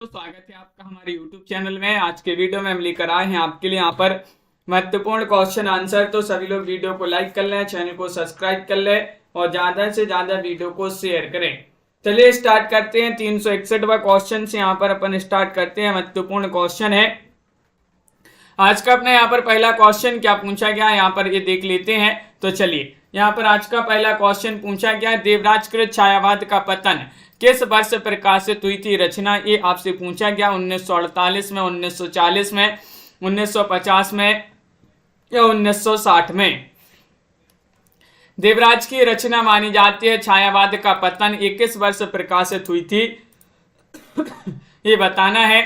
स्वागत है आपका हमारे YouTube चैनल में। आज के वीडियो में हम लेकर आए हैं आपके लिए यहाँ पर महत्वपूर्ण क्वेश्चन आंसर। तो सभी लोग वीडियो को लाइक कर लें, चैनल को सब्सक्राइब कर लें और ज्यादा से ज्यादा वीडियो को शेयर करें। चलिए स्टार्ट करते हैं। 361वां क्वेश्चन से यहाँ पर अपन स्टार्ट करते हैं। महत्वपूर्ण क्वेश्चन है आज का। अपना यहाँ पर पहला क्वेश्चन क्या पूछा गया यहाँ पर ये देख लेते हैं। तो चलिए यहाँ पर आज का पहला क्वेश्चन पूछा गया, देवराजकृत छायावाद का पतन किस वर्ष प्रकाशित हुई थी रचना। ये आपसे पूछा गया 1948 में, 1940 में, 1950 में या 1960 में। देवराज की रचना मानी जाती है छायावाद का पतन, ये किस वर्ष प्रकाशित हुई थी ये बताना है।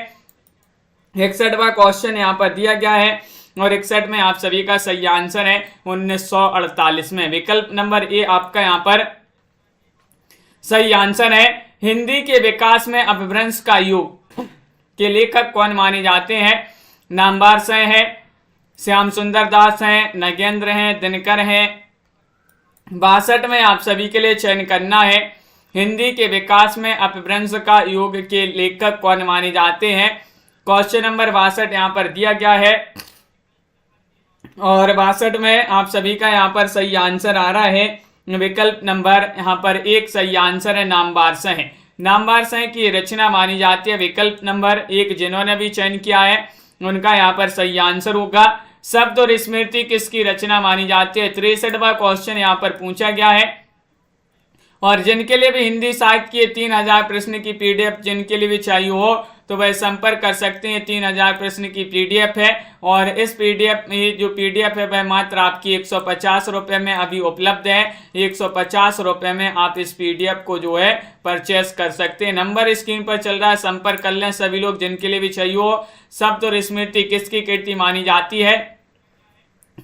61वां क्वेश्चन यहाँ पर दिया गया है और 61 में आप सभी का सही आंसर है 1948 में। विकल्प नंबर ए आपका यहाँ पर सही आंसर है। हिंदी के विकास में अपभ्रंश का युग के लेखक कौन माने जाते हैं। नामवर से हैं, श्याम सुंदर दास हैं, नगेंद्र हैं, दिनकर हैं। 62 में आप सभी के लिए चयन करना है। हिंदी के विकास में अपभ्रंश का युग के लेखक कौन माने जाते हैं। क्वेश्चन नंबर 62 यहाँ पर दिया गया है और 62 में आप सभी का यहाँ पर सही आंसर आ रहा है। विकल्प नंबर यहाँ पर एक सही आंसर है, नामवर से है। नामवर से की रचना मानी जाती है। विकल्प नंबर एक जिन्होंने भी चयन किया है उनका यहाँ पर सही आंसर होगा। शब्द और स्मृति किसकी रचना मानी जाती है। 63वां क्वेश्चन यहाँ पर पूछा गया है और जिनके लिए भी हिंदी साहित्य की 3000 प्रश्न की पीडीएफ जिनके लिए भी चाहिए हो तो वह संपर्क कर सकते हैं। 3000 प्रश्न की पीडीएफ है और इस पीडीएफ जो पीडीएफ है वह मात्र आपकी 150 रुपये में अभी उपलब्ध है। 150 रुपये में आप इस पीडीएफ को जो है परचेस कर सकते हैं। नंबर स्क्रीन पर चल रहा है, संपर्क कर लें सभी लोग जिनके लिए भी चाहिए हो। शब्द और स्मृति किसकी कृति मानी जाती है।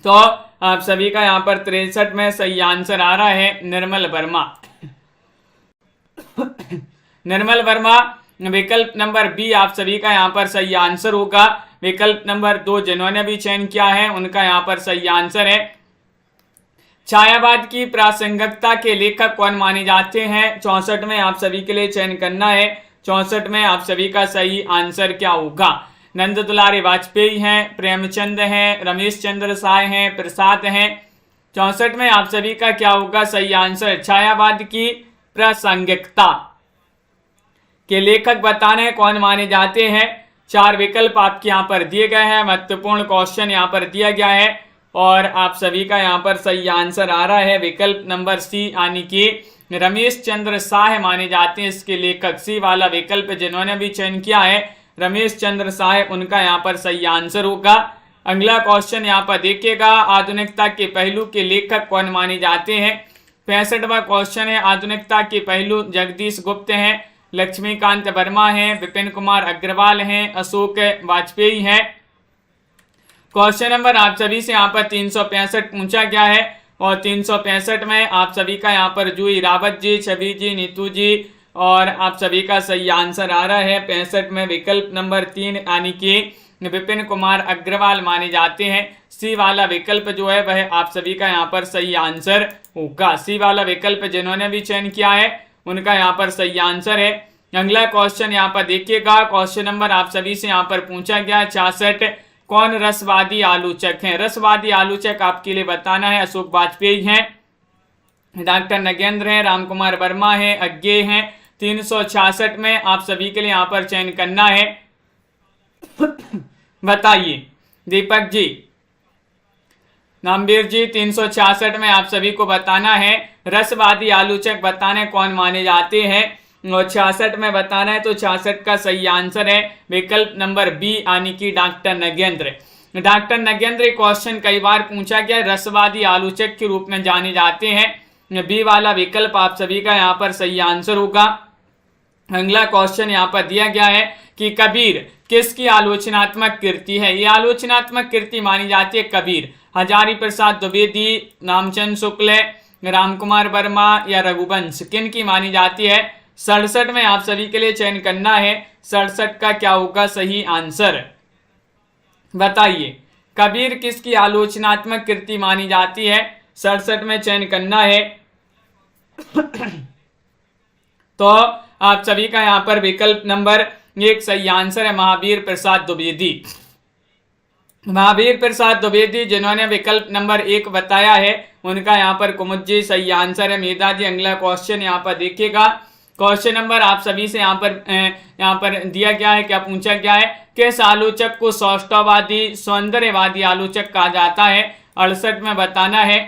तो आप सभी का यहाँ पर 63 में सही आंसर आ रहा है, निर्मल वर्मा। निर्मल वर्मा विकल्प नंबर बी आप सभी का यहाँ पर सही आंसर होगा। विकल्प नंबर 2 जिन्होंने भी चयन किया है उनका यहाँ पर सही आंसर है। छायावाद की प्रासंगिकता के लेखक कौन माने जाते हैं। 64 में आप सभी के लिए चयन करना है। 64 में आप सभी का सही आंसर क्या होगा। नंद दुलारे वाजपेयी हैं, प्रेमचंद हैं, रमेश चंद्र साय हैं, प्रसाद हैं। 64 में आप सभी का क्या होगा सही आंसर। छायावाद की प्रासंगिकता के लेखक बताने कौन माने जाते हैं। 4 विकल्प आपके यहाँ पर दिए गए हैं। महत्वपूर्ण क्वेश्चन यहाँ पर दिया गया है और आप सभी का यहाँ पर सही आंसर आ रहा है विकल्प नंबर सी, यानी कि रमेश चंद्र साय माने जाते हैं इसके लेखक। सी वाला विकल्प जिन्होंने भी चयन किया है रमेश चंद्र साय, उनका यहाँ पर सही आंसर होगा। अगला क्वेश्चन यहाँ पर देखिएगा, आधुनिकता के पहलू के लेखक कौन माने जाते हैं। 65वां क्वेश्चन है, आधुनिकता के पहलू जगदीश गुप्त हैं, लक्ष्मीकांत वर्मा हैं, विपिन कुमार अग्रवाल हैं, अशोक वाजपेयी हैं। क्वेश्चन नंबर आप सभी से यहाँ पर 365 पूछा गया है और 365 में आप सभी का यहाँ पर जूही रावत जी, छवि जी, नीतू जी और आप सभी का सही आंसर आ रहा है 65 में विकल्प नंबर 3, यानी कि विपिन कुमार अग्रवाल माने जाते हैं। सी वाला विकल्प जो है वह आप सभी का यहाँ पर सही आंसर होगा। सी वाला विकल्प जिन्होंने भी चयन किया है उनका यहाँ पर सही आंसर है। अगला क्वेश्चन यहाँ पर देखिएगा, क्वेश्चन नंबर आप सभी से यहाँ पर पूछा गया 66, कौन रसवादी आलोचक हैं। रसवादी आलोचक आपके लिए बताना है। अशोक वाजपेयी हैं, डॉक्टर नगेंद्र हैं, राम कुमार वर्मा हैं, अज्ञे हैं। 366 में आप सभी के लिए यहाँ पर चयन करना है। बताइए दीपक जी, नामवीर जी। 366 में आप सभी को बताना है रसवादी आलोचक बताने कौन माने जाते हैं और 66 में बताना है। तो 66 का सही आंसर है विकल्प नंबर बी, यानी कि doctor Nagendra. Doctor Nagendra question कई बार पूछा गया, रसवादी आलोचक के रूप में जाने जाते हैं। बी वाला विकल्प आप सभी का यहाँ पर सही आंसर होगा। अगला क्वेश्चन यहाँ पर दिया गया है कि कबीर किसकी आलोचनात्मक कृति है। ये आलोचनात्मक कृति मानी जाती है कबीर। हजारी प्रसाद द्विवेदी, नामचंद शुक्ल, राम कुमार वर्मा या रघुवंश, किन की मानी जाती है। 67 में आप सभी के लिए चयन करना है। 67 का क्या होगा सही आंसर, बताइए। कबीर किसकी आलोचनात्मक कृति मानी जाती है। 67 में चयन करना है। तो आप सभी का यहाँ पर विकल्प नंबर एक सही आंसर है महावीर प्रसाद द्विवेदी। महावीर प्रसाद द्विवेदी जिन्होंने विकल्प नंबर 1 बताया है उनका यहाँ पर कुमुज्जी सही आंसर है। मेधा जी अगला क्वेश्चन यहाँ पर देखिएगा। क्वेश्चन नंबर आप सभी से यहाँ पर दिया गया है, क्या पूछा गया है, किस आलोचक को सौष्ठववादी सौंदर्यवादी आलोचक कहा जाता है। 68 में बताना है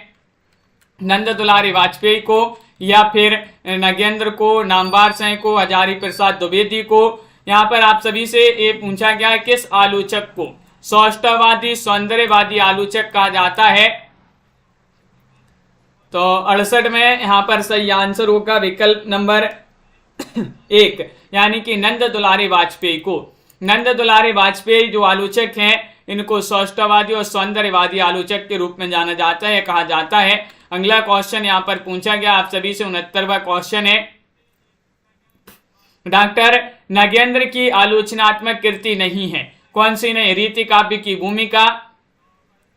नंद दुलारी वाजपेयी को या फिर नगेंद्र को, नामवर सिंह को, हजारी प्रसाद द्विवेदी को। यहाँ पर आप सभी से ये पूछा गया है किस आलोचक को सौष्ठववादी सौंदर्यवादी आलोचक कहा जाता है। तो 68 में यहाँ पर सही आंसर होगा विकल्प नंबर 1 यानी कि नंद दुलारी वाजपेयी को। नंद दुलारी वाजपेयी जो आलोचक हैं इनको सौष्ठववादी और सौंदर्यवादी आलोचक के रूप में जाना जाता है, कहा जाता है। अगला क्वेश्चन यहाँ पर पूछा गया आप सभी से 69वां क्वेश्चन है, डॉक्टर नगेंद्र की आलोचनात्मक कृति नहीं है, कौन सी नहीं। रीति काव्य की भूमिका,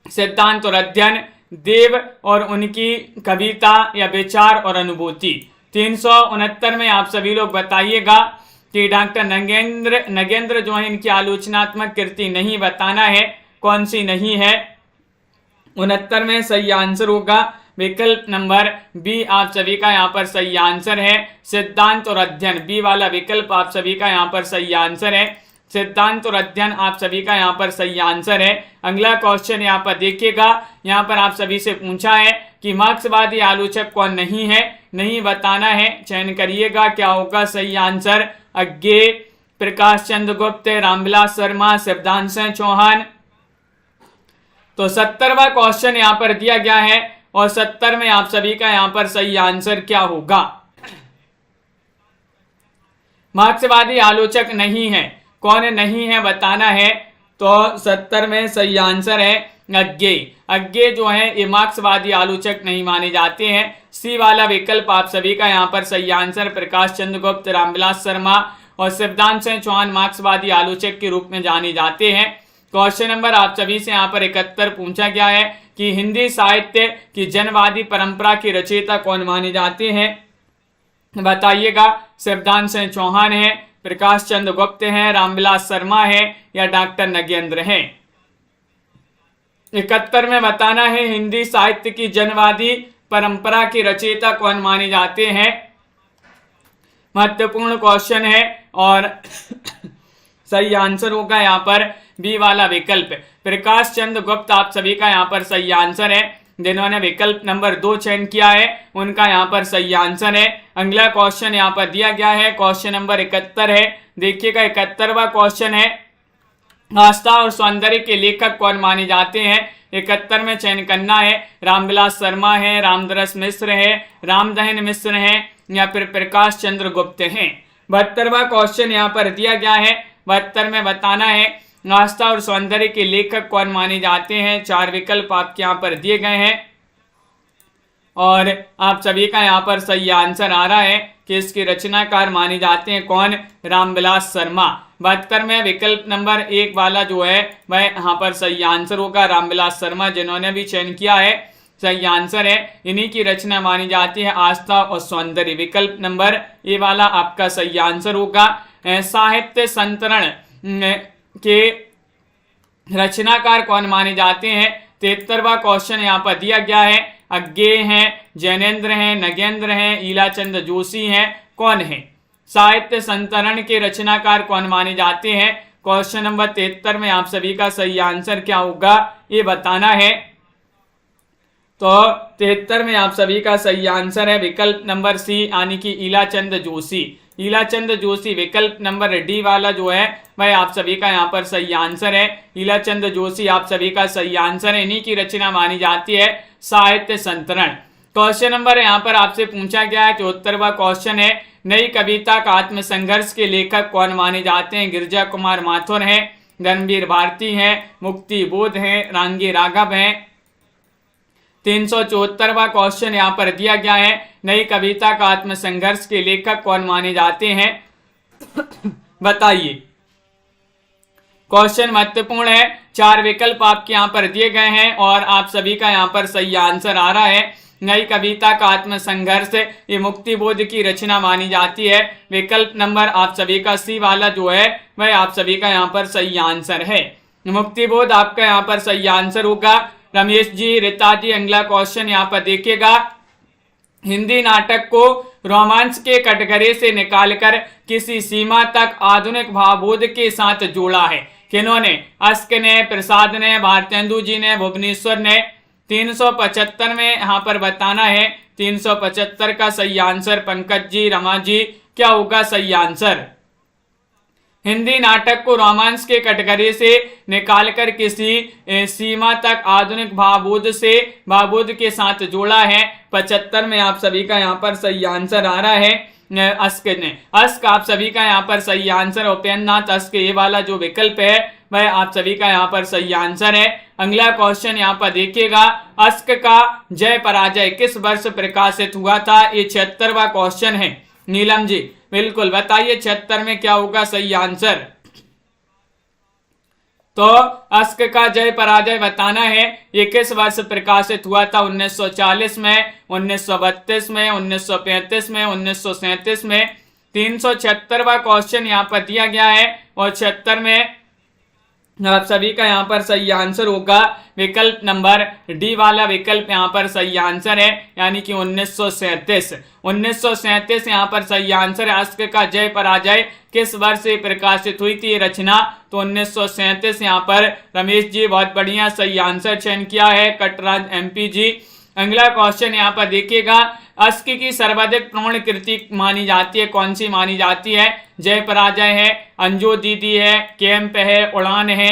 सिद्धांत और अध्ययन, देव और उनकी कविता या विचार और अनुभूति। 369 में आप सभी लोग बताइएगा कि डॉक्टर नगेंद्र जो है इनकी आलोचनात्मक कृति नहीं, बताना है कौन सी नहीं है। 69 में सही आंसर होगा विकल्प नंबर बी, आप सभी का यहाँ पर सही आंसर है सिद्धांत और अध्ययन। बी वाला विकल्प आप सभी का यहाँ पर सही आंसर है, सिद्धांत और अध्ययन आप सभी का यहाँ पर सही आंसर है। अगला क्वेश्चन यहाँ पर देखिएगा, यहाँ पर आप सभी से पूछा है कि मार्क्सवादी आलोचक कौन नहीं है, नहीं बताना है, चयन करिएगा क्या होगा सही आंसर। अज्ञे, प्रकाश चंद्र गुप्त, रामविलास शर्मा, शिवदान सिंह चौहान। तो 70वां क्वेश्चन यहाँ पर दिया गया है और 70 में आप सभी का यहाँ पर सही आंसर क्या होगा। मार्क्सवादी आलोचक नहीं है, कौन नहीं है बताना है। तो 70 में सही आंसर है अज्ञे। अज्ञे जो है ये मार्क्सवादी आलोचक नहीं माने जाते हैं। सी वाला विकल्प आप सभी का यहाँ पर सही आंसर, प्रकाश चंद्र गुप्त, रामविलास शर्मा और शिवदान सिंह चौहान मार्क्सवादी आलोचक के रूप में जाने जाते हैं। क्वेश्चन नंबर आप सभी से यहाँ पर 71 पूछा गया है कि हिंदी साहित्य की जनवादी परंपरा के रचयिता कौन माने जाते हैं, बताइएगा। शिवदान सिंह चौहान है, प्रकाश चंद्र गुप्त है, रामविलास शर्मा है या डॉक्टर नगेंद्र है। 71 में बताना है हिंदी साहित्य की जनवादी परंपरा के रचयिता कौन माने जाते हैं। महत्वपूर्ण क्वेश्चन है और सही आंसर होगा यहाँ पर बी वाला विकल्प, प्रकाश चंद्र गुप्त आप सभी का यहाँ पर सही आंसर है। जिन्होंने विकल्प नंबर 2 चयन किया है उनका यहाँ पर सही आंसर है। अगला क्वेश्चन यहाँ पर दिया गया है, क्वेश्चन नंबर 71 है। देखिएगा 71वां क्वेश्चन है, आस्था और सौंदर्य के लेखक कौन माने जाते हैं। 71 में चयन करना है, रामविलास शर्मा है, रामदरस मिश्र है, रामदहन मिश्र है या फिर प्रकाश चंद्र गुप्त हैं। 72वां क्वेश्चन यहाँ पर दिया गया है। 72 में बताना है आस्था और सौंदर्य के लेखक कौन माने जाते हैं। 4 विकल्प आपके यहाँ पर दिए गए हैं और आप सभी का यहाँ पर सही आंसर आ रहा है कि इसके रचनाकार माने जाते हैं कौन, रामविलास शर्मा। 72 में विकल्प नंबर 1 वाला जो है वह यहाँ पर सही आंसर होगा, रामविलास शर्मा जिन्होंने भी चयन किया है सही आंसर है। इन्हीं की रचना मानी जाती है आस्था और सौंदर्य। विकल्प नंबर ए वाला आपका सही आंसर होगा। साहित्य संतरण के रचनाकार कौन माने जाते हैं। 73वां क्वेश्चन यहाँ पर दिया गया है, अज्ञे हैं, जैनेन्द्र हैं, नगेंद्र हैं, ईलाचंद जोशी हैं, कौन है। साहित्य संतरण के रचनाकार कौन माने जाते हैं। क्वेश्चन नंबर 73 में आप सभी का सही आंसर क्या होगा ये बताना है। तो 73 में आप सभी का सही आंसर है विकल्प नंबर सी यानी कि ईलाचंद जोशी। ईलाचंद जोशी विकल्प नंबर डी वाला जो है वह आप सभी का यहाँ पर सही आंसर है। ईलाचंद जोशी आप सभी का सही आंसर है। इन्हीं की रचना मानी जाती है साहित्य संतरण। क्वेश्चन नंबर यहाँ पर आपसे पूछा गया है 74वां क्वेश्चन है, नई कविता का आत्मसंघर्ष के लेखक कौन माने जाते हैं। गिरिजा कुमार माथुर हैं, धर्मवीर भारती हैं, मुक्ति बोध हैं, रांगी राघव हैं। 374वां क्वेश्चन यहाँ पर दिया गया है, नई कविता का आत्मसंघर्ष के लेखक कौन माने जाते हैं, बताइए। क्वेश्चन महत्वपूर्ण है। 4 विकल्प आपके यहाँ पर दिए गए हैं और आप सभी का यहाँ पर सही आंसर आ रहा है। नई कविता का आत्मसंघर्ष, ये मुक्ति बोध की रचना मानी जाती है। विकल्प नंबर आप सभी का सी वाला जो है वह आप सभी का यहाँ पर सही आंसर है। मुक्ति बोध आपका यहाँ पर सही आंसर होगा। रमेश जी, रीता जी, अगला क्वेश्चन यहाँ पर देखिएगा। हिंदी नाटक को रोमांस के कटघरे से निकालकर किसी सीमा तक आधुनिक भावबोध के साथ जोड़ा है। किन्होंने? अस्क ने, प्रसाद ने, भारतेंदु जी ने, भुवनेश्वर ने। 375 में यहाँ पर बताना है। 375 का सही आंसर पंकज जी, रमा जी, क्या होगा सही आंसर? हिंदी नाटक को रोमांस के कटघरे से निकालकर किसी सीमा तक आधुनिक भावबोध के साथ जोड़ा है। 75 में आप सभी का यहाँ पर सही आंसर आ रहा है अस्क ने। अस्क आप सभी का यहाँ पर सही आंसर। उपेन्द्रनाथ अस्क, ये वाला जो विकल्प है वह आप सभी का यहाँ पर सही आंसर है। अगला क्वेश्चन यहाँ पर देखिएगा। अस्क का जय पराजय किस वर्ष प्रकाशित हुआ था? ये 76वां क्वेश्चन है। नीलम जी, बिल्कुल बताइए 76 में क्या होगा सही आंसर? तो अस्क का जय पराजय बताना है। ये किस वर्ष प्रकाशित हुआ था? 1940 में, 1932 में, 1935 में, 1937 में। 376वां क्वेश्चन यहाँ पर दिया गया है और 76 में आप सभी का यहाँ पर सही आंसर होगा विकल्प नंबर डी वाला विकल्प यहाँ पर सही आंसर है, यानी कि 1937। 1937 यहाँ पर सही आंसर है। अस्क का जय पराजय किस वर्ष से प्रकाशित हुई थी रचना? तो 1937 यहाँ पर रमेश जी बहुत बढ़िया सही आंसर चयन किया है। कटराज एमपी जी। अगला क्वेश्चन यहाँ पर देखिएगा। अस्क की सर्वाधिक प्रौढ़ कृति मानी जाती है, कौन सी मानी जाती है? जय पराजय है, अंजू दीदी है, कैंप है, उड़ान है।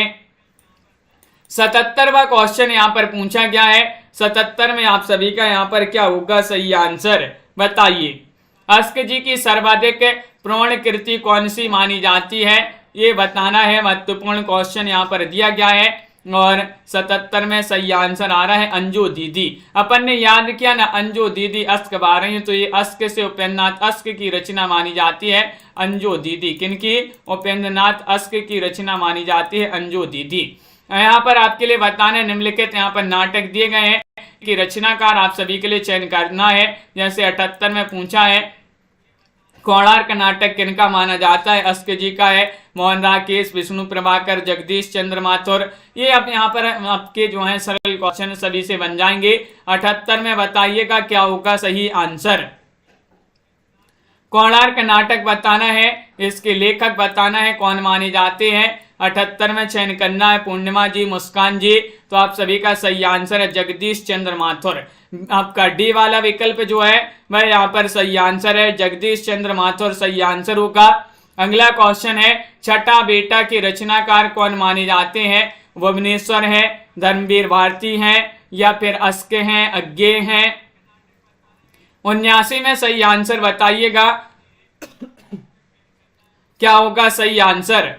77वां क्वेश्चन यहाँ पर पूछा गया है। 77 में आप सभी का यहाँ पर क्या होगा सही आंसर? बताइए। अस्क जी की सर्वाधिक प्रौढ़ कृति कौन सी मानी जाती है, ये बताना है। महत्वपूर्ण क्वेश्चन यहाँ पर दिया गया है और 77 में सही आंसर आ रहा है अंजू दीदी। अपन ने याद किया ना, अंजू दीदी अस्क बा रही है, तो ये अस्क से उपेन्द्रनाथ अस्क की रचना मानी जाती है अंजू दीदी। किनकी? उपेन्द्रनाथ अस्क की रचना मानी जाती है अंजू दीदी। यहाँ पर आपके लिए बताना है, निम्नलिखित यहाँ पर नाटक दिए गए हैं कि रचनाकार आप सभी के लिए चयन करना है। जैसे 78 में पूछा है कोणार्क नाटक किनका माना जाता है? अस्क जी का है। मोहन राकेश, विष्णु प्रभाकर, जगदीश चंद्र माथुर। ये अब यहाँ पर आपके जो है सरल क्वेश्चन सभी से बन जाएंगे। 78 में बताइएगा क्या होगा सही आंसर? कोणार्क नाटक बताना है, इसके लेखक बताना है, कौन माने जाते हैं। 78 में चयन करना है पूर्णिमा जी, मुस्कान जी। तो आप सभी का सही आंसर है जगदीश चंद्र माथुर। आपका डी वाला विकल्प जो है वह यहाँ पर सही आंसर है, जगदीश चंद्र माथुर सही आंसर होगा। अगला क्वेश्चन है, छठा बेटा के रचनाकार कौन माने जाते हैं? भुवनेश्वर है, धर्मवीर भारती हैं, या फिर अस्क हैं, अज्ञेय हैं। 79 में सही आंसर बताइएगा क्या होगा सही आंसर?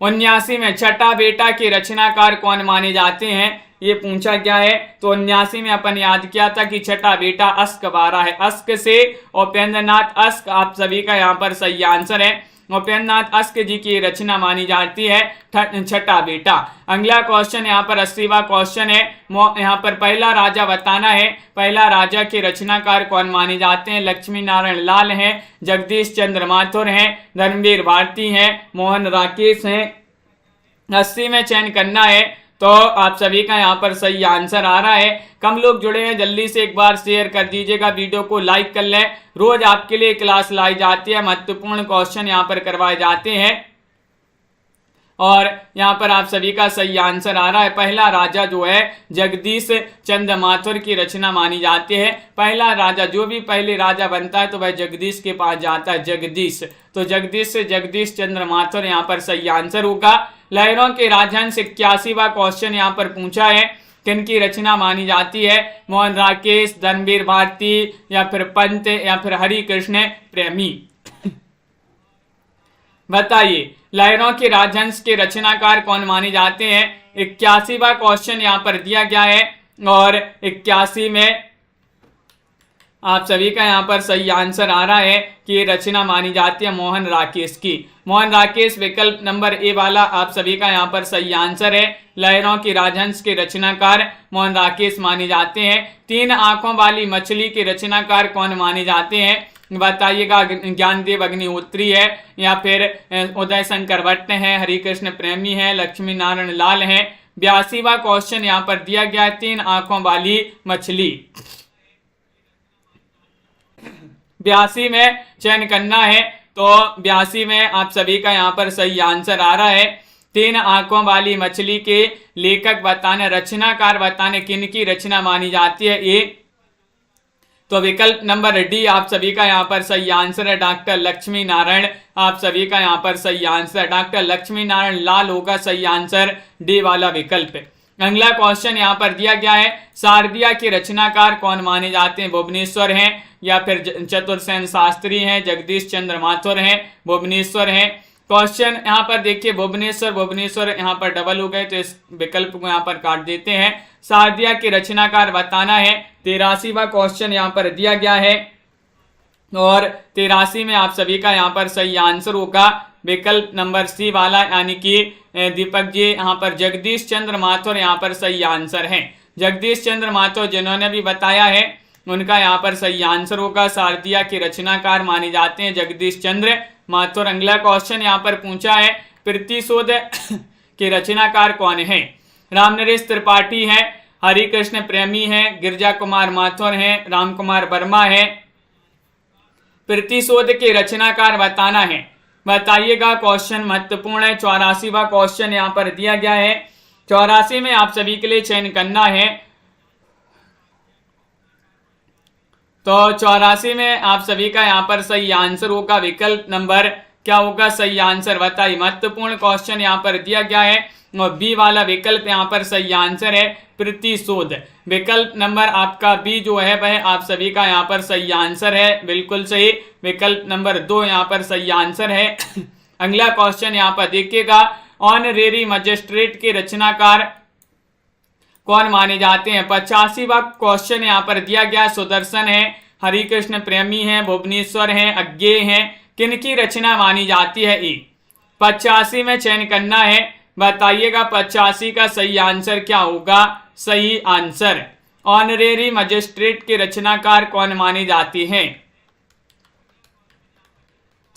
79 में छठा बेटा के रचनाकार कौन माने जाते हैं, ये पूछा गया है। तो 79 में अपन याद किया था कि छठा बेटा अस्क बारा है। अस्क से उपेन्द्रनाथ अस्क आप सभी का यहाँ पर सही आंसर है। उपेन्द्रनाथ अस्क जी की रचना मानी जाती है छठा बेटा। अगला क्वेश्चन यहाँ पर 80वां क्वेश्चन है। यहाँ पर पहला राजा बताना है। पहला राजा के रचनाकार कौन माने जाते हैं? लक्ष्मी नारायण लाल हैं, जगदीश चंद्र माथुर हैं, धर्मवीर भारती हैं, मोहन राकेश हैं। 80 में चयन करना है, तो आप सभी का यहाँ पर सही आंसर आ रहा है। कम लोग जुड़े हैं, जल्दी से एक बार शेयर कर दीजिएगा, वीडियो को लाइक कर लें। रोज आपके लिए क्लास लाई जाती है, महत्वपूर्ण क्वेश्चन यहाँ पर करवाए जाते हैं और यहाँ पर आप सभी का सही आंसर आ रहा है। पहला राजा जो है जगदीश चंद्र माथुर की रचना मानी जाती है। पहला राजा, जो भी पहले राजा बनता है तो वह जगदीश के पास जाता है, जगदीश। तो जगदीश से जगदीश चंद्र माथुर यहाँ पर सही आंसर होगा। लहरों के राजहंस 81वां क्वेश्चन यहाँ पर पूछा है, किनकी रचना मानी जाती है? मोहन राकेश, धर्मवीर भारती, या फिर पंत, या फिर हरि कृष्ण प्रेमी। बताइए लहरों के राजहंस के रचनाकार कौन माने जाते हैं? 81वां क्वेश्चन यहाँ पर दिया गया है और 81 में आप सभी का यहाँ पर सही आंसर आ रहा है कि ये रचना मानी जाती है मोहन राकेश की। मोहन राकेश विकल्प नंबर ए वाला आप सभी का यहाँ पर सही आंसर है। लहरों की राजहंस के रचनाकार मोहन राकेश माने जाते हैं। 3 आंखों वाली मछली के रचनाकार कौन माने जाते हैं, बताइएगा। ज्ञानदेव अग्निहोत्री है या फिर उदय शंकर भट्ट है, हरिकृष्ण प्रेमी है, लक्ष्मी नारायण लाल है। 82वां क्वेश्चन यहाँ पर दिया गया है, 3 आंखों वाली मछली। 82 में चयन करना है, तो 82 में आप सभी का यहाँ पर सही आंसर आ रहा है। 3 आंखों वाली मछली के लेखक बताने, रचनाकार बताने किन की रचना मानी जाती है। ये तो विकल्प नंबर डी आप सभी का यहाँ पर सही आंसर है, डॉक्टर लक्ष्मी नारायण। आप सभी का यहाँ पर सही आंसर डॉक्टर लक्ष्मी नारायण लाल होगा सही आंसर, डी वाला विकल्प। अगला क्वेश्चन यहाँ पर दिया गया है, शारदिया के रचनाकार कौन माने जाते हैं, भुवनेश्वर हैं या फिर चतुरसेन शास्त्री हैं, जगदीश चंद्र माथुर हैं, भुवनेश्वर हैं। क्वेश्चन यहाँ पर देखिए भुवनेश्वर यहाँ पर डबल हो गए, तो इस विकल्प को यहाँ पर काट देते हैं। शारदिया के रचनाकार बताना है। 83वां क्वेश्चन यहाँ पर दिया गया है और 83 में आप सभी का यहाँ पर सही आंसर होगा विकल्प नंबर सी वाला, यानी कि दीपक जी यहाँ पर जगदीश चंद्र माथुर यहाँ पर सही आंसर है। जगदीश चंद्र माथुर जिन्होंने भी बताया है उनका यहाँ पर सही आंसर होगा, शारदिया के रचनाकार माने जाते हैं जगदीश चंद्र माथुर। अगला क्वेश्चन यहाँ पर पूछा है, प्रतिशोध के रचनाकार कौन है, रामनरेश त्रिपाठी है, हरिकृष्ण प्रेमी है, गिरजा कुमार माथुर है, राम कुमार वर्मा है। प्रतिशोध के रचनाकार बताना है, बताइएगा। क्वेश्चन महत्वपूर्ण है। 84वां क्वेश्चन यहाँ पर दिया गया है। 84 में आप सभी के लिए चयन करना है, तो 84 में आप सभी का यहाँ पर सही आंसर होगा विकल्प नंबर क्या होगा सही आंसर, बताइए। महत्वपूर्ण क्वेश्चन यहाँ पर दिया गया है और बी वाला विकल्प यहाँ पर सही आंसर है, प्रतिशोध। विकल्प नंबर आपका बी जो है वह आप सभी का यहाँ पर सही आंसर है, बिल्कुल सही। विकल्प नंबर 2 यहाँ पर सही आंसर है। अगला क्वेश्चन यहाँ पर देखिएगा, ऑनरेरी मजिस्ट्रेट के रचनाकार कौन माने जाते हैं। 85वां क्वेश्चन यहाँ पर दिया गया, सुदर्शन है, हरिकृष्ण प्रेमी है, भुवनेश्वर है, अज्ञेय है, किनकी रचना मानी जाती है। 85 में चयन करना है, बताइएगा 85 का सही आंसर क्या होगा। सही आंसर ऑनरेरी मजिस्ट्रेट के रचनाकार कौन मानी जाती है,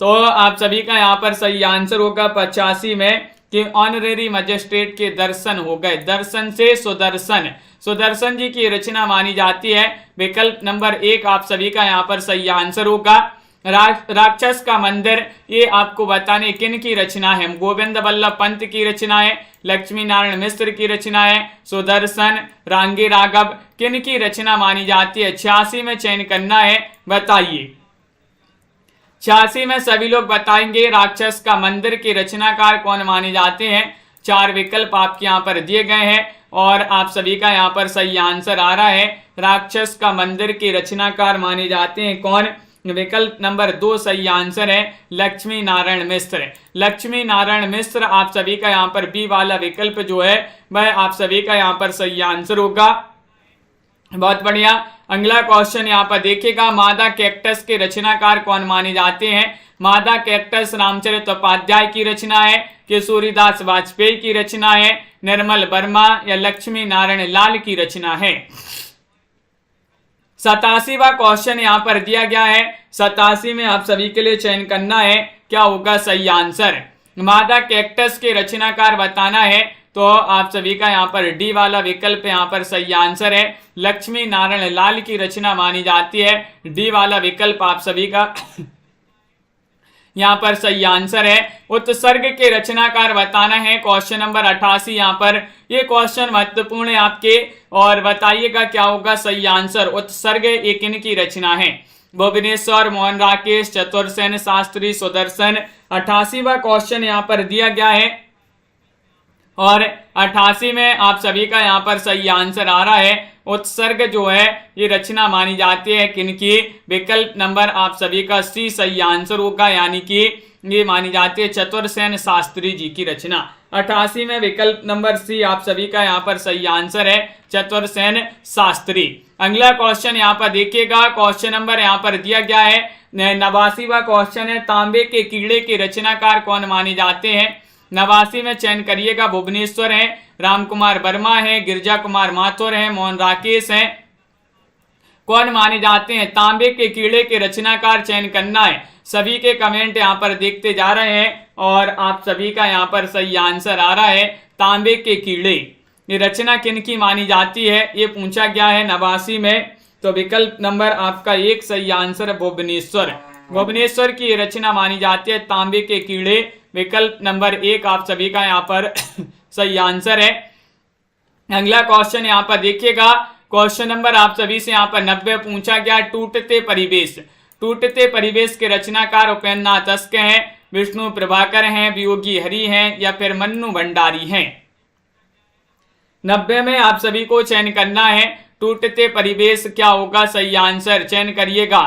तो आप सभी का यहाँ पर सही आंसर होगा 85 में कि ऑनरेरी मजिस्ट्रेट के दर्शन हो गए, दर्शन से सुदर्शन, सुदर्शन जी की रचना मानी जाती है। विकल्प नंबर 1 आप सभी का यहाँ पर सही आंसर होगा। राक्षस का मंदिर, ये आपको बताने किन की रचना है, गोविंद वल्लभ पंत की रचना है, लक्ष्मी नारायण मिश्र की रचना है, सुदर्शन, रांगी राघव, किन की रचना मानी जाती है। 86 में चयन करना है, बताइए। 86 में सभी लोग बताएंगे राक्षस का मंदिर के रचनाकार कौन माने जाते हैं। 4 विकल्प आपके यहाँ पर दिए गए हैं और आप सभी का यहाँ पर सही आंसर आ रहा है, राक्षस का मंदिर के रचनाकार माने जाते हैं कौन। विकल्प नंबर 2 सही आंसर है, लक्ष्मी नारायण मिश्र। लक्ष्मी नारायण मिश्र आप सभी का यहाँ पर बी वाला विकल्प जो है वह आप सभी का यहाँ पर सही आंसर होगा। बहुत बढ़िया। अगला क्वेश्चन यहाँ पर देखिएगा, मादा कैक्टस के रचनाकार कौन माने जाते हैं। मादा कैक्टस रामचरित उपाध्याय की रचना है, किशोरीदास वाजपेयी की रचना है, निर्मल वर्मा या लक्ष्मी नारायण लाल की रचना है। 87वां क्वेश्चन यहाँ पर दिया गया है। 87 में आप सभी के लिए चयन करना है, क्या होगा सही आंसर। मादा कैक्टस के रचनाकार बताना है, तो आप सभी का यहाँ पर डी वाला विकल्प यहाँ पर सही आंसर है, लक्ष्मी नारायण लाल की रचना मानी जाती है। डी वाला विकल्प आप सभी का यहाँ पर सही आंसर है। उत्सर्ग के रचनाकार बताना है, क्वेश्चन नंबर 88 यहाँ पर। ये क्वेश्चन महत्वपूर्ण है आपके, और बताइएगा क्या होगा सही आंसर। उत्सर्ग एक इनकी रचना है, भुवनेश्वर, मोहन राकेश, चतुरसेन शास्त्री, सुदर्शन। 88वां क्वेश्चन यहाँ पर दिया गया है और 88 में आप सभी का यहाँ पर सही आंसर आ रहा है। उत्सर्ग जो है ये रचना मानी जाती है किनकी। विकल्प नंबर आप सभी का सी सही आंसर होगा, यानी कि ये मानी जाती है चतुरसेन शास्त्री जी की रचना। 88 में विकल्प नंबर सी आप सभी का यहाँ पर सही आंसर है, चतुरसेन शास्त्री। अगला क्वेश्चन यहाँ पर देखिएगा, क्वेश्चन नंबर यहाँ पर दिया गया है, 89वां क्वेश्चन है, तांबे के कीड़े के रचनाकार कौन माने जाते हैं? 89 में चयन करिएगा। भुवनेश्वर है, राम कुमार वर्मा है, गिरजा कुमार माथुर है, मोहन राकेश है, कौन माने जाते हैं? तांबे के कीड़े के रचनाकार चयन करना है। सभी के कमेंट यहाँ पर देखते जा रहे हैं और आप सभी का यहाँ पर सही आंसर आ रहा है तांबे के कीड़े। ये रचना किनकी मानी जाती है, ये पूछा गया है 89 में। तो विकल्प नंबर आपका 1 सही आंसर है भुवनेश्वर। भुवनेश्वर की ये रचना मानी जाती है तांबे के कीड़े। विकल्प नंबर 1 आप सभी का यहाँ पर सही आंसर है। अगला क्वेश्चन यहाँ पर देखिएगा। क्वेश्चन नंबर आप सभी से यहाँ पर 90 पूछा गया। टूटते परिवेश, टूटते परिवेश के रचनाकार उपेंद्र नाथ अस्क हैं, विष्णु प्रभाकर हैं, वियोगी हरि हैं या फिर मन्नू भंडारी हैं? 90 में आप सभी को चयन करना है। टूटते परिवेश क्या होगा सही आंसर, चयन करिएगा।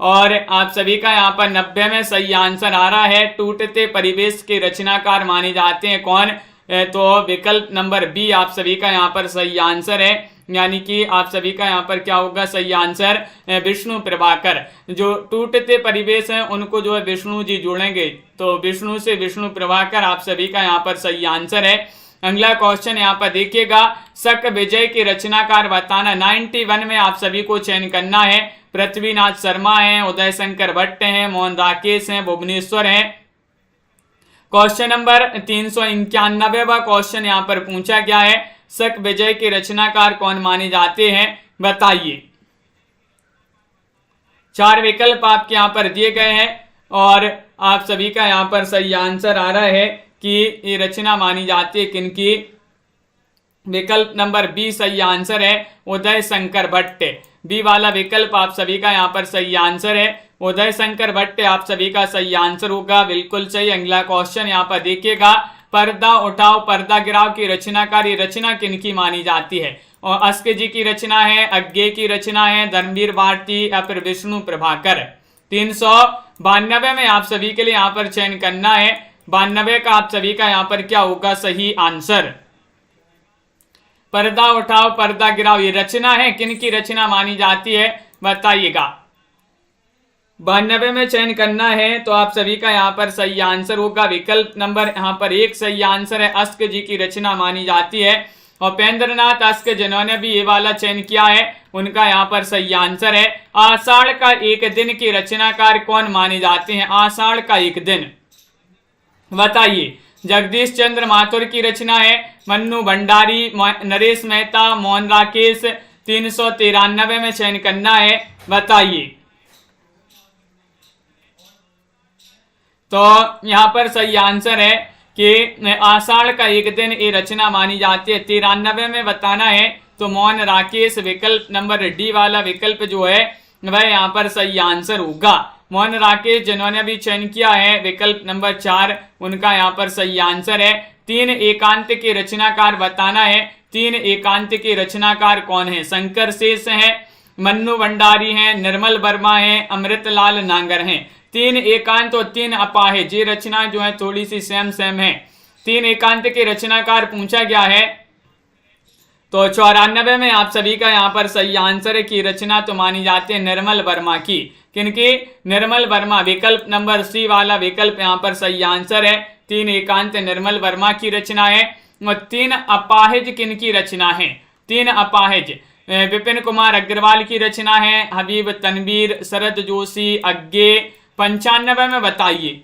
और आप सभी का यहाँ पर 90 में सही आंसर आ रहा है। टूटते परिवेश के रचनाकार माने जाते हैं कौन? तो विकल्प नंबर बी आप सभी का यहाँ पर सही आंसर है। यानी कि आप सभी का यहाँ पर क्या होगा सही आंसर, विष्णु प्रभाकर। जो टूटते परिवेश हैं उनको जो है विष्णु जी जोड़ेंगे, तो विष्णु से विष्णु प्रभाकर आप सभी का यहाँ पर सही आंसर है। अगला क्वेश्चन यहाँ पर देखिएगा। शक विजय के रचनाकार बताना। 91 में आप सभी को चयन करना है। पृथ्वीनाथ शर्मा हैं, उदय शंकर भट्ट हैं, मोहन राकेश हैं, भुवनेश्वर हैं। क्वेश्चन नंबर 391वां क्वेश्चन यहाँ पर पूछा गया है। शक विजय के रचनाकार कौन माने जाते हैं, बताइए। 4 विकल्प आपके यहाँ पर दिए गए हैं और आप सभी का यहाँ पर सही आंसर आ रहा है कि ये रचना मानी जाती है किनकी। विकल्प नंबर बी सही आंसर है, उदय शंकर भट्ट। बी वाला विकल्प आप सभी का यहाँ पर सही आंसर है, उदय शंकर भट्ट आप सभी का सही आंसर होगा, बिल्कुल सही। अगला क्वेश्चन यहाँ पर देखिएगा। पर्दा उठाओ पर्दा गिराओ की रचनाकार, ये रचना किनकी मानी जाती है? और अस्क जी की रचना है, अज्ञे की रचना है, धर्मवीर भारती या फिर विष्णु प्रभाकर? 392 में आप सभी के लिए यहाँ पर चयन करना है। 92 का आप सभी का यहाँ पर क्या होगा सही आंसर? पर्दा उठाओ पर्दा गिराओ ये रचना है किनकी रचना मानी जाती है, बताइएगा। 92 में चयन करना है तो आप सभी का यहाँ पर सही आंसर होगा। विकल्प नंबर यहाँ पर 1 सही आंसर है, अस्क जी की रचना मानी जाती है। और उपेंद्र नाथ अस्क जिन्होंने भी ये वाला चयन किया है उनका यहाँ पर सही आंसर है। आषाढ़ का एक दिन की रचनाकार कौन माने जाते हैं? आषाढ़ का एक दिन, बताइए। जगदीश चंद्र माथुर की रचना है, मन्नू भंडारी, नरेश मेहता, मोहन राकेश। 393 में चयन करना है, बताइए। तो यहाँ पर सही आंसर है कि आषाढ़ का एक दिन ये रचना मानी जाती है। 93 में बताना है तो मोहन राकेश। विकल्प नंबर डी वाला विकल्प जो है वह यहाँ पर सही आंसर होगा। मोहन राकेश जिन्होंने भी चयन किया है विकल्प नंबर 4 उनका यहाँ पर सही आंसर है। 3 एकांत के रचनाकार बताना है। 3 एकांत के रचनाकार कौन है? शंकर शेष हैं, मन्नू भंडारी हैं, निर्मल वर्मा हैं, अमृतलाल नांगर हैं। 3 एकांत और 3 अपाहिज ये रचना जो है थोड़ी सी सेम है। 3 एकांत के रचनाकार पूछा गया है तो 94 में आप सभी का यहाँ पर सही आंसर है कि रचना तो मानी जाती है निर्मल वर्मा की। किनकी? निर्मल वर्मा। विकल्प नंबर सी वाला विकल्प यहाँ पर सही आंसर है। 3 एकांत निर्मल वर्मा की रचना है। और 3 अपाहिज किनकी रचना है? 3 अपाहिज विपिन कुमार अग्रवाल की रचना है, हबीब तनवीर, शरद जोशी, अज्ञे। 95 में बताइए।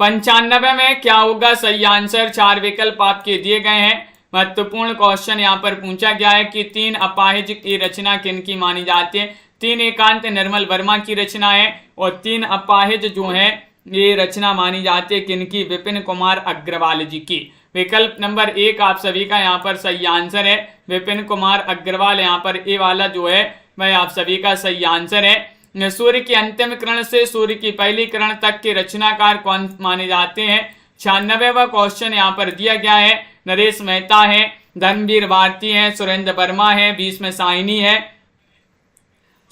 95 में क्या होगा सही आंसर? 4 विकल्प आपके दिए गए हैं। महत्वपूर्ण क्वेश्चन यहाँ पर पूछा गया है कि 3 अपाहिज की रचना किनकी मानी जाती है? 3 एकांत निर्मल वर्मा की रचना है और 3 अपाहिज जो है ये रचना मानी जाती है किनकी? विपिन कुमार अग्रवाल जी की। विकल्प नंबर 1 आप सभी का यहाँ पर सही आंसर है, विपिन कुमार अग्रवाल। यहाँ पर ए वाला जो है वह आप सभी का सही आंसर है। सूर्य की अंतिम किरण से सूर्य की पहली किरण तक के रचनाकार कौन माने जाते हैं? 96वां क्वेश्चन यहाँ पर दिया गया है। नरेश मेहता है, धर्मवीर भारती है, सुरेंद्र वर्मा है, 20 में साइनी है।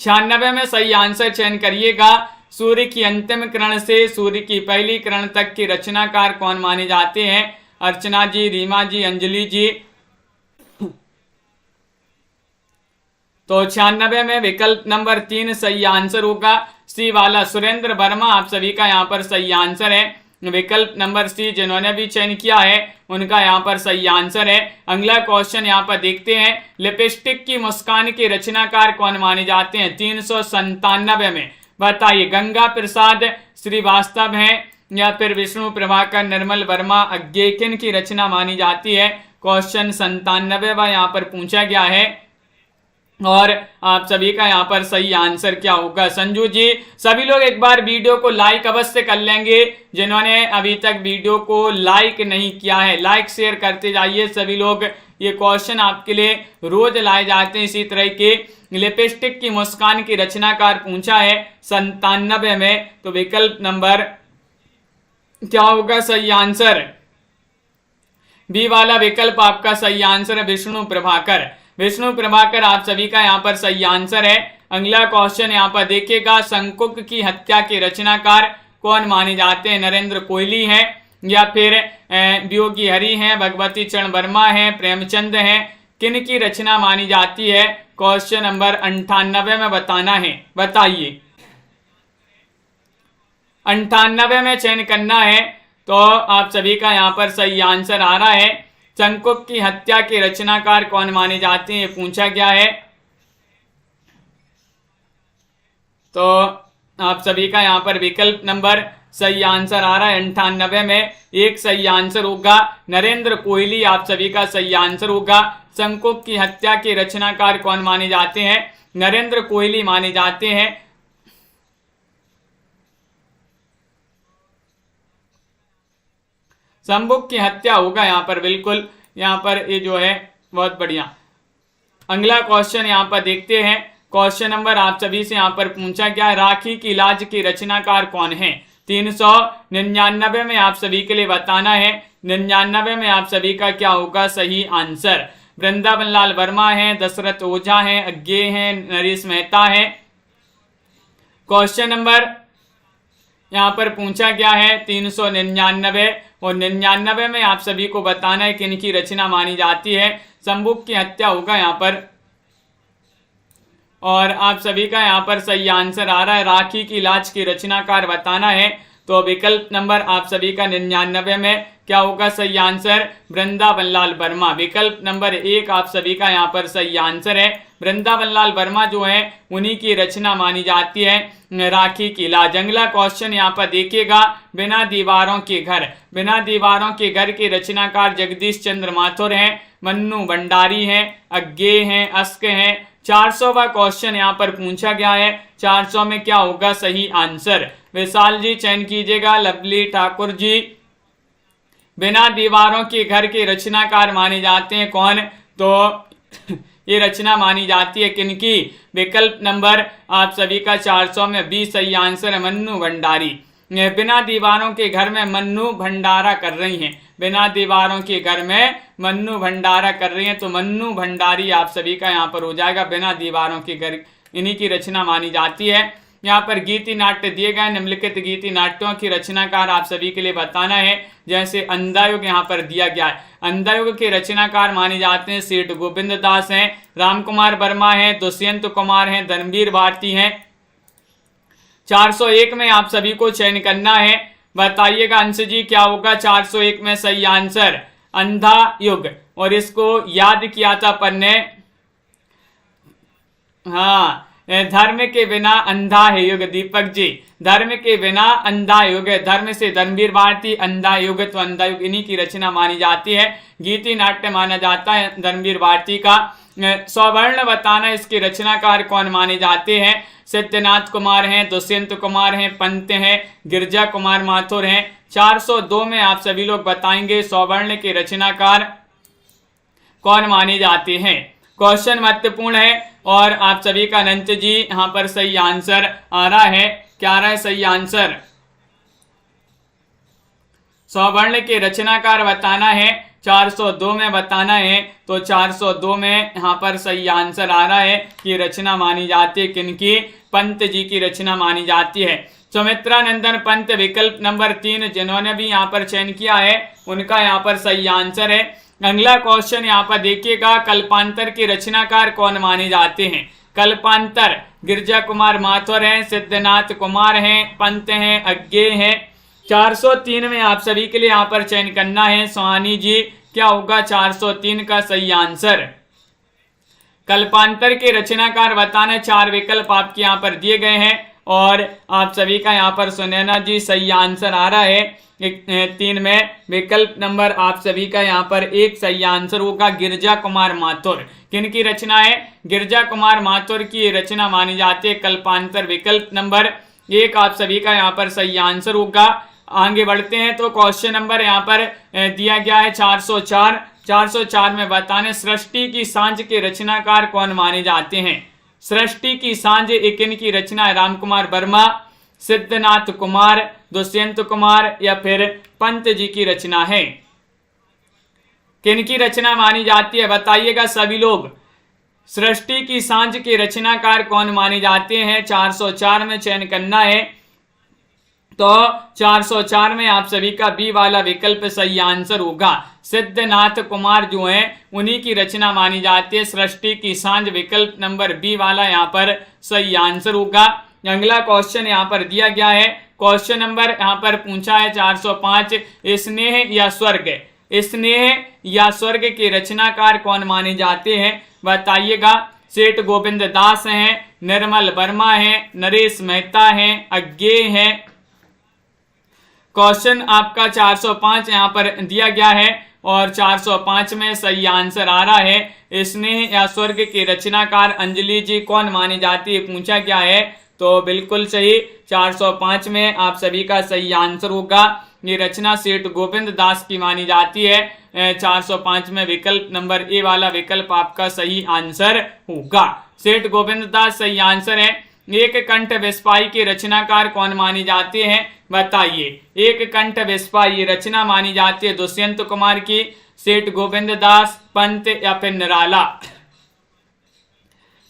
96 में सही आंसर चयन करिएगा। सूर्य की अंतिम किरण से सूर्य की पहली किरण तक के रचनाकार कौन माने जाते हैं? अर्चना जी, रीमा जी, अंजलि जी। तो 96 में विकल्प नंबर 3 सही आंसर होगा। सी वाला सुरेंद्र वर्मा आप सभी का यहाँ पर सही आंसर है। विकल्प नंबर सी जिन्होंने भी चयन किया है उनका यहाँ पर सही आंसर है। अगला क्वेश्चन यहाँ पर देखते हैं, लिपस्टिक की मुस्कान के रचनाकार कौन माने जाते हैं? 397 में बताइए, गंगा प्रसाद श्रीवास्तव हैं या फिर विष्णु प्रभाकर निर्मल वर्मा अज्ञे, किन की रचना मानी जाती है? क्वेश्चन 97वां यहाँ पर पूछा गया है और आप सभी का यहाँ पर सही आंसर क्या होगा? संजू जी, सभी लोग एक बार वीडियो को लाइक अवश्य कर लेंगे। जिन्होंने अभी तक वीडियो को लाइक नहीं किया है, लाइक शेयर करते जाइए सभी लोग। ये क्वेश्चन आपके लिए रोज लाए जाते हैं इसी तरह के। लिपस्टिक की मुस्कान की रचनाकार पूछा है 97 में, तो विकल्प नंबर क्या होगा सही आंसर? बी वाला विकल्प आपका सही आंसर है, विष्णु प्रभाकर। विष्णु प्रभाकर आप सभी का यहाँ पर सही आंसर है। अगला क्वेश्चन यहाँ पर देखिएगा, शंकुक की हत्या के रचनाकार कौन माने जाते हैं? नरेंद्र कोहली हैं या फिर वियोगी हरि हैं, भगवती चरण वर्मा हैं, प्रेमचंद हैं, किन की रचना मानी जाती है? क्वेश्चन नंबर 98 में बताना है, बताइए। 98 में चयन करना है, तो आप सभी का यहाँ पर सही आंसर आ रहा है। शंकुक की हत्या के रचनाकार कौन माने जाते हैं, ये पूछा गया है। तो आप सभी का यहाँ पर विकल्प नंबर सही आंसर आ रहा है 98 में। एक सही आंसर होगा नरेंद्र कोहली, आप सभी का सही आंसर होगा। शंकुक की हत्या के रचनाकार कौन माने जाते हैं? नरेंद्र कोहली माने जाते हैं। शंकुक की हत्या होगा यहाँ पर, बिल्कुल यहाँ पर ये जो है बहुत बढ़िया। अगला क्वेश्चन यहाँ पर देखते हैं। क्वेश्चन नंबर आप सभी से यहाँ पर पूछा गया है, राखी की लाज की रचनाकार कौन है? 399 में आप सभी के लिए बताना है। 99 में आप सभी का क्या होगा सही आंसर? वृंदावन लाल वर्मा है, दशरथ ओझा है, अज्ञे हैं, नरेश मेहता है। क्वेश्चन नंबर यहाँ पर पूछा गया है 399 और 99 में आप सभी को बताना है किन की रचना मानी जाती है। शंकुक की हत्या होगा यहाँ पर और आप सभी का यहाँ पर सही आंसर आ रहा है। राखी की लाज की रचनाकार बताना है, तो विकल्प नंबर आप सभी का 99 में क्या होगा सही आंसर? वृंदावन लाल वर्मा। विकल्प नंबर 1 आप सभी का यहाँ पर सही आंसर है। वृंदावन लाल वर्मा जो है उन्हीं की रचना मानी जाती है राखी की लाज। अगला क्वेश्चन यहाँ पर देखिएगा, बिना दीवारों के घर। बिना दीवारों के घर के रचनाकार जगदीश चंद्र माथुर हैं, मन्नू भंडारी हैं, अज्ञे हैं, अस्क हैं। 400वां क्वेश्चन यहाँ पर पूछा गया है। 400 में क्या होगा सही आंसर? विशाल जी चयन कीजिएगा, लवली ठाकुर जी। बिना दीवारों के घर के रचनाकार माने जाते हैं कौन? तो ये रचना मानी जाती है किनकी? विकल्प नंबर आप सभी का 400 में बी सही आंसर है, मन्नू भंडारी। बिना दीवारों के घर में मन्नू भंडारा कर रही हैं। बिना दीवारों के घर में मन्नू भंडारा कर रही हैं, तो मन्नू भंडारी आप सभी का यहाँ पर हो जाएगा। बिना दीवारों के घर इन्हीं की रचना मानी जाती है। यहाँ पर गीति नाट्य दिए गए, निम्नलिखित गीति नाट्यों की रचनाकार आप सभी के लिए बताना है। जैसे अंधायुग यहाँ पर दिया गया है। अंधायुग के रचनाकार माने जाते हैं सेठ गोविंद दास हैं, राम कुमार वर्मा हैं, दुष्यंत कुमार हैं, धर्मवीर भारती हैं। 401 में आप सभी को चयन करना है, बताइएगा अंश जी क्या होगा 401 में सही आंसर? अंधा युग। और इसको याद किया था पन्ने, हाँ, धर्म के बिना अंधा है युग। दीपक जी, धर्म के बिना अंधा युग है। धर्म से धर्मवीर भारती, अंधा युग तो अंधा युग इन्हीं की रचना मानी जाती है। गीति नाट्य माना जाता है धर्मवीर भारती का। सवर्ण बताना इसके रचनाकार कौन माने जाते हैं? सिद्धनाथ कुमार हैं, दुष्यंत कुमार हैं, पंत हैं, गिरजा कुमार माथुर हैं। 402 में आप सभी लोग बताएंगे सवर्ण के रचनाकार कौन माने जाते हैं। क्वेश्चन महत्वपूर्ण है और आप सभी का अनंत जी यहाँ पर सही आंसर आ रहा है। क्या आ रहा है सही आंसर? सवर्ण के रचनाकार बताना है, 402 में बताना है। तो 402 में यहाँ पर सही आंसर आ रहा है कि रचना मानी जाती है किनकी? पंत जी की रचना मानी जाती है। सुमित्रा नंदन पंत विकल्प नंबर 3 जिन्होंने भी यहाँ पर चयन किया है उनका यहाँ पर सही आंसर है। अगला क्वेश्चन यहाँ पर देखिएगा, कल्पांतर के रचनाकार कौन माने जाते हैं? कल्पांतर गिरजा कुमार माथुर हैं, सिद्धनाथ कुमार हैं, पंत हैं, अज्ञे हैं। 403 में आप सभी के लिए यहाँ पर चयन करना है सोहानी जी, क्या होगा 403 का सही आंसर। कल्पांतर के रचनाकार बताना, 4 विकल्प आपके यहाँ पर दिए गए हैं और आप सभी का यहाँ पर सुनैना जी सही आंसर आ रहा है। 3 में विकल्प नंबर आप सभी का यहाँ पर 1 सही आंसर होगा गिरजा कुमार माथुर। किन की रचना है? गिरजा कुमार माथुर की रचना मानी जाती है कल्पांतर। विकल्प नंबर 1 आप सभी का यहाँ पर सही आंसर होगा। आगे बढ़ते हैं तो क्वेश्चन नंबर यहाँ पर दिया गया है 404। 404 में बताने सृष्टि की सांझ के रचनाकार कौन माने जाते हैं? सृष्टि की सांझ एक इनकी रचना है राम कुमार वर्मा, सिद्धनाथ कुमार, दुष्यंत कुमार या फिर पंत जी की रचना है। किन की रचना मानी जाती है बताइएगा सभी लोग। सृष्टि की सांझ के रचनाकार कौन माने जाते हैं? 404 में चयन करना है। तो 404 में आप सभी का बी वाला विकल्प सही आंसर होगा। सिद्धनाथ कुमार जो हैं उन्हीं की रचना मानी जाती है सृष्टि की सांझ। विकल्प नंबर बी वाला यहाँ पर सही आंसर होगा। अगला क्वेश्चन यहाँ पर दिया गया है। क्वेश्चन नंबर यहाँ पर पूछा है 405, स्नेह या स्वर्ग। स्नेह या स्वर्ग के रचनाकार कौन माने जाते हैं बताइएगा। सेठ गोविंद दास हैं, निर्मल वर्मा हैं, नरेश मेहता हैं, अज्ञे हैं। क्वेश्चन आपका 405 यहाँ पर दिया गया है और 405 में सही आंसर आ रहा है स्नेह या स्वर्ग के रचनाकार अंजलि जी कौन मानी जाती है पूछा गया है। तो बिल्कुल सही 405 में आप सभी का सही आंसर होगा। ये रचना सेठ गोविंद दास की मानी जाती है। 405 में विकल्प नंबर ए वाला विकल्प आपका सही आंसर होगा। सेठ गोविंद दास सही आंसर है। एक कंठ विस्पाई के रचनाकार कौन मानी जाते हैं बताइए। एक कंठ विस्पाई रचना मानी जाती है दुष्यंत कुमार की, सेठ गोविंद दास, पंत या फिर निराला।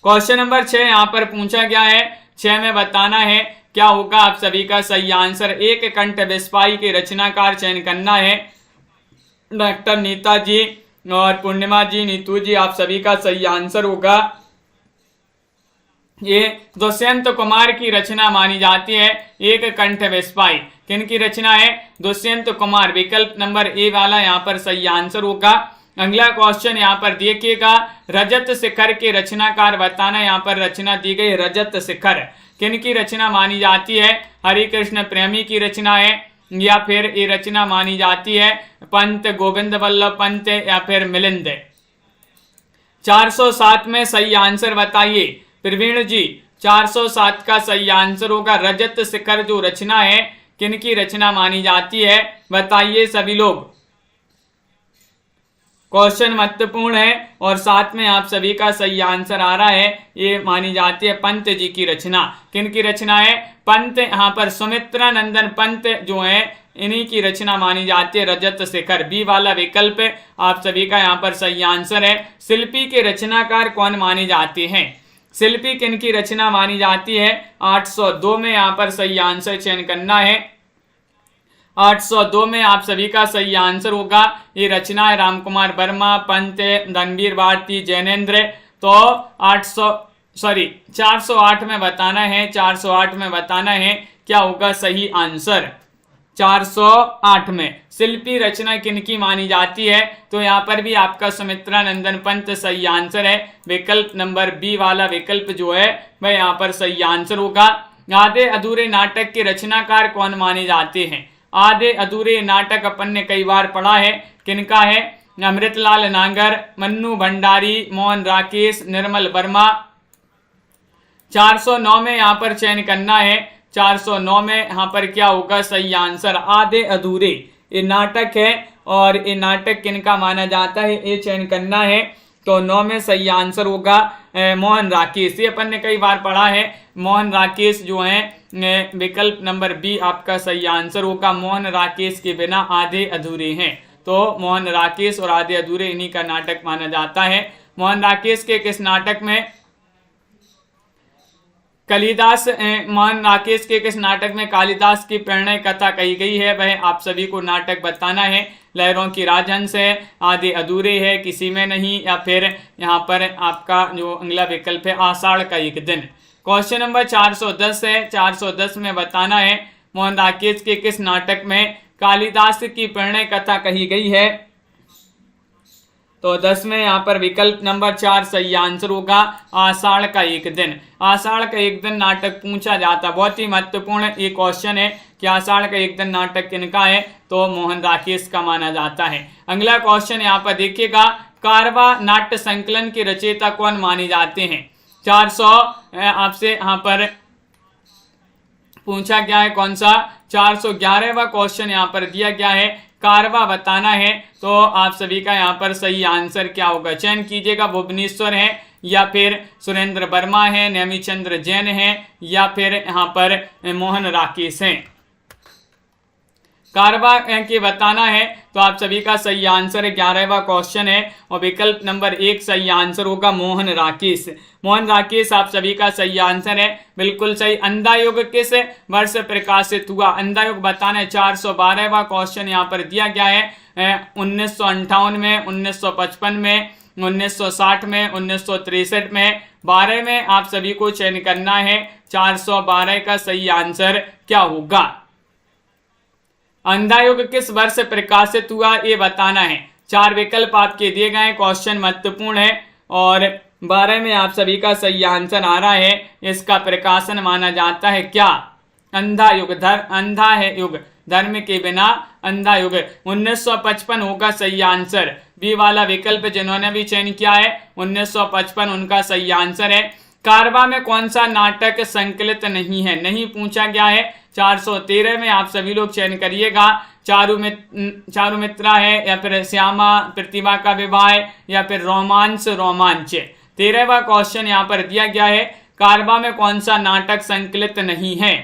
क्वेश्चन नंबर 6 यहाँ पर पूछा गया है। 6 में बताना है क्या होगा आप सभी का सही आंसर। एक कंठ विस्पाई के रचनाकार चयन करना है। डॉक्टर नीता जी और पूर्णिमा जी, नीतू जी आप सभी का सही आंसर होगा। ये दुष्यंत कुमार की रचना मानी जाती है एक कंठ विस्पाई। किन की रचना है? दुष्यंत कुमार। विकल्प नंबर ए वाला यहाँ पर सही आंसर होगा। अगला क्वेश्चन यहाँ पर देखिएगा। रजत शिखर के रचनाकार बताना। यहाँ पर रचना दी गई रजत शिखर। किन की रचना मानी जाती है? हरिकृष्ण प्रेमी की रचना है या फिर ये रचना मानी जाती है पंत गोविंद वल्लभ पंत या फिर मिलिंद। 407 में सही आंसर बताइए प्रवीण जी। 407 का सही आंसर होगा रजत शिखर जो रचना है किन की रचना मानी जाती है बताइए सभी लोग। क्वेश्चन महत्वपूर्ण है और साथ में आप सभी का सही आंसर आ रहा है। ये मानी जाती है पंत जी की रचना। किन की रचना है? पंत। यहाँ पर सुमित्रा नंदन पंत जो है इन्हीं की रचना मानी जाती है रजत शिखर। बी वाला विकल्प आप सभी का यहाँ पर सही आंसर है। शिल्पी के रचनाकार कौन माने जाते हैं? शिल्पी किन की रचना मानी जाती है? 802 में यहाँ पर सही आंसर चयन करना है। 802 में आप सभी का सही आंसर होगा। ये रचना है राम कुमार वर्मा, पंत, धनवीर भारती, जैनेन्द्र। तो 408 में बताना है। 408 में बताना है क्या होगा सही आंसर। 408 में शिल्पी रचना किनकी मानी जाती है? तो यहाँ पर भी आपका सुमित्रा नंदन पंत सही आंसर है। विकल्प नंबर बी वाला विकल्प जो है वह यहाँ पर सही आंसर होगा। आधे अधूरे नाटक के रचनाकार कौन माने जाते हैं? आधे अधूरे नाटक अपन ने कई बार पढ़ा है। किनका है? अमृतलाल नागर, मन्नू भंडारी, मोहन राकेश, निर्मल वर्मा। 409 में यहाँ पर चयन करना है। 409 में यहाँ पर क्या होगा सही आंसर। आधे अधूरे ये नाटक है और ये नाटक किनका माना जाता है ये चयन करना है। तो 9 में सही आंसर होगा मोहन राकेश। ये अपन ने कई बार पढ़ा है। मोहन राकेश जो है विकल्प नंबर बी आपका सही आंसर होगा। मोहन राकेश के बिना आधे अधूरे हैं। तो मोहन राकेश और आधे अधूरे इन्हीं का नाटक माना जाता है। मोहन राकेश के किस नाटक में कालिदास मोहन राकेश के किस नाटक में कालिदास की प्रणय कथा कही गई है? वह आप सभी को नाटक बताना है। लहरों की राजहंस है, आधे अधूरे है, किसी में नहीं, या फिर यहाँ पर आपका जो अगला विकल्प है आषाढ़ का एक दिन। क्वेश्चन नंबर 410 है। 410 में बताना है मोहन राकेश के किस नाटक में कालिदास की प्रणय कथा कही गई है? तो 10 में यहाँ पर विकल्प नंबर 4 सही आंसर होगा आषाढ़ का एक दिन। आषाढ़ का एक दिन नाटक पूछा जाता, बहुत ही महत्वपूर्ण ये क्वेश्चन है कि आषाढ़ का एक दिन नाटक किनका है? तो मोहन राकेश का माना जाता है। अगला क्वेश्चन यहाँ पर देखिएगा, कारवा नाट्य संकलन के रचयिता कौन माने जाते हैं? 400 आपसे यहाँ पर पूछा गया है, कौन सा? 411वां क्वेश्चन यहाँ पर दिया गया है, कारवा बताना है। तो आप सभी का यहाँ पर सही आंसर क्या होगा? चयन कीजिएगा, भुवनेश्वर है, या फिर सुरेंद्र वर्मा है, नेमिचंद्र जैन है, या फिर यहाँ पर मोहन राकेश हैं। कारवा के बताना है तो आप सभी का सही आंसर 11वां क्वेश्चन है और विकल्प नंबर 1 सही आंसर होगा मोहन राकेश। मोहन राकेश आप सभी का सही आंसर है, बिल्कुल सही। अंधा युग किस वर्ष प्रकाशित हुआ? अंधा युग बताना है। 412वां क्वेश्चन यहाँ पर दिया गया है, 1958 में, 1955 में, 1960 में, 1963 में, 12 में आप सभी को चयन करना है। 412 का सही आंसर क्या होगा? अंधा युग किस वर्ष प्रकाशित हुआ ये बताना है। 4 विकल्प आपके दिए गए हैं, क्वेश्चन महत्वपूर्ण है और 12 में आप सभी का सही आंसर आ रहा है। इसका प्रकाशन माना जाता है क्या? अंधा युग। अंधा है युग, धर्म के बिना अंधा युग। 1955 होगा सही आंसर। बी वाला विकल्प जिन्होंने भी चयन किया है 1955 उनका सही आंसर है। कारवा में कौन सा नाटक संकलित नहीं है? नहीं पूछा गया है। 413 में आप सभी लोग चयन करिएगा। चारुमित्रा है, या फिर श्यामा प्रतिभा का विवाह है, या फिर रोमांस रोमांच। 13वां क्वेश्चन यहाँ पर दिया गया है, कारवा में कौन सा नाटक संकलित नहीं है?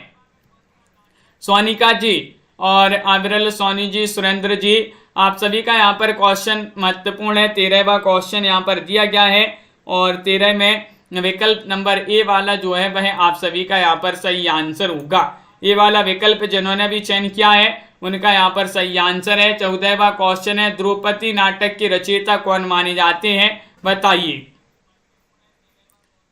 सोनिका जी और अविरल सोनी जी, सुरेंद्र जी, आप सभी का यहाँ पर क्वेश्चन महत्वपूर्ण है। 13वां क्वेश्चन यहाँ पर दिया गया है और 13 में विकल्प नंबर ए वाला जो है वह आप सभी का यहाँ पर सही आंसर होगा। ए वाला विकल्प जिन्होंने भी चयन किया है उनका यहाँ पर सही आंसर है। 14वां क्वेश्चन है, द्रौपदी नाटक के रचयिता कौन माने जाते हैं? बताइए।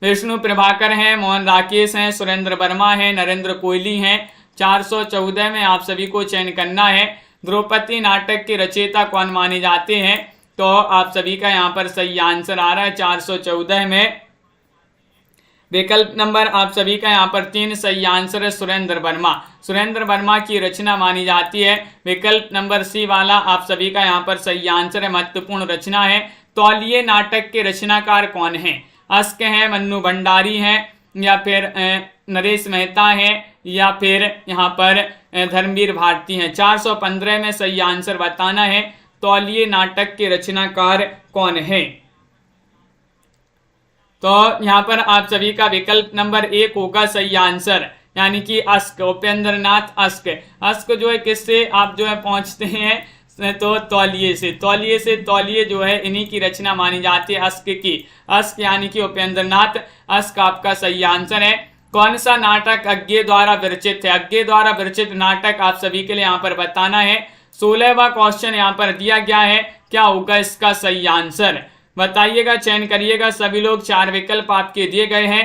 विष्णु प्रभाकर हैं, मोहन राकेश हैं, सुरेंद्र वर्मा हैं, नरेंद्र कोहली हैं। 414 में आप सभी को चयन करना है, द्रौपदी नाटक के रचयिता कौन माने जाते हैं? तो आप सभी का यहाँ पर सही आंसर आ रहा है 414 में विकल्प नंबर आप सभी का यहाँ पर 3 सही आंसर है, सुरेंद्र वर्मा। सुरेंद्र वर्मा की रचना मानी जाती है। विकल्प नंबर सी वाला आप सभी का यहाँ पर सही आंसर है, महत्वपूर्ण रचना है। तौलिए नाटक के रचनाकार कौन हैं? अस्क हैं, मन्नू भंडारी हैं, या फिर नरेश मेहता हैं, या फिर यहाँ पर धर्मवीर भारती हैं। 415 में सही आंसर बताना है, तौलिए नाटक के रचनाकार कौन है? तो यहाँ पर आप सभी का विकल्प नंबर 1 होगा सही आंसर, यानी कि ask, Upendra Nath ask. Ask जो है किससे आप जो है पहुंचते हैं? तो तौलिए से। तौलिए जो है इन्हीं की रचना मानी जाती है, अस्क की। अस्क यानी कि उपेंद्र नाथ अस्क आपका सही आंसर है। कौन सा नाटक अज्ञे द्वारा विरचित है? अज्ञे द्वारा विरचित नाटक आप सभी के लिए यहाँ पर बताना है। 16वां क्वेश्चन यहाँ पर दिया गया है, क्या होगा इसका सही आंसर? बताइएगा, चयन करिएगा सभी लोग। 4 विकल्प आपके दिए गए हैं।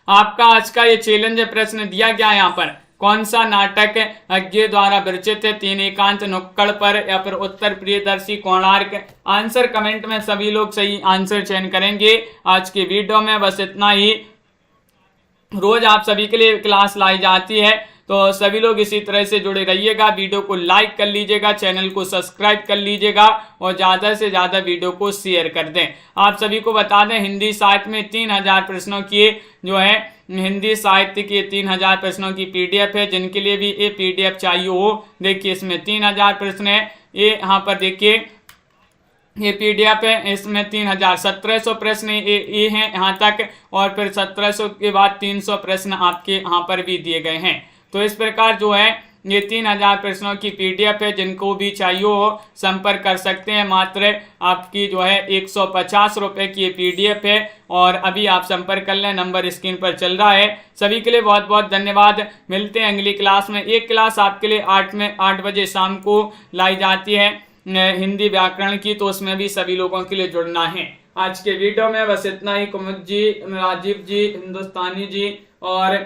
आपका आज का ये चैलेंज प्रश्न दिया गया यहाँ पर, कौन सा नाटक अज्ञे द्वारा विरचित है? 3 एकांत नुक्कड़ पर, या फिर उत्तर प्रियदर्शी, कोणार्क। आंसर कमेंट में सभी लोग सही आंसर चयन करेंगे। आज की वीडियो में बस इतना ही। रोज आप सभी के लिए क्लास लाई जाती है, तो सभी लोग इसी तरह से जुड़े रहिएगा। वीडियो को लाइक कर लीजिएगा, चैनल को सब्सक्राइब कर लीजिएगा और ज़्यादा से ज़्यादा वीडियो को शेयर कर दें। आप सभी को बता दें, हिंदी साहित्य में 3000 प्रश्नों की जो है हिंदी साहित्य के 3000 प्रश्नों की PDF है। जिनके लिए भी ये PDF चाहिए हो, देखिए इसमें 3000 प्रश्न है। ये यहाँ पर देखिए ये PDF है, इसमें 1700 प्रश्न ये हैं यहाँ तक, और फिर 1700 के बाद 300 प्रश्न आपके यहाँ पर भी दिए गए हैं। तो इस प्रकार जो है ये 3000 प्रश्नों की PDF है, जिनको भी चाहिए हो संपर्क कर सकते हैं। मात्र आपकी जो है 150 रुपये की ये PDF है और अभी आप संपर्क कर लें, नंबर स्क्रीन पर चल रहा है। सभी के लिए बहुत बहुत धन्यवाद। मिलते हैं अगली क्लास में। एक क्लास आपके लिए 8 बजे शाम को लाई जाती है हिंदी व्याकरण की, तो उसमें भी सभी लोगों के लिए जुड़ना है। आज के वीडियो में बस इतना ही। कुमुद जी, राजीव जी, हिंदुस्तानी जी और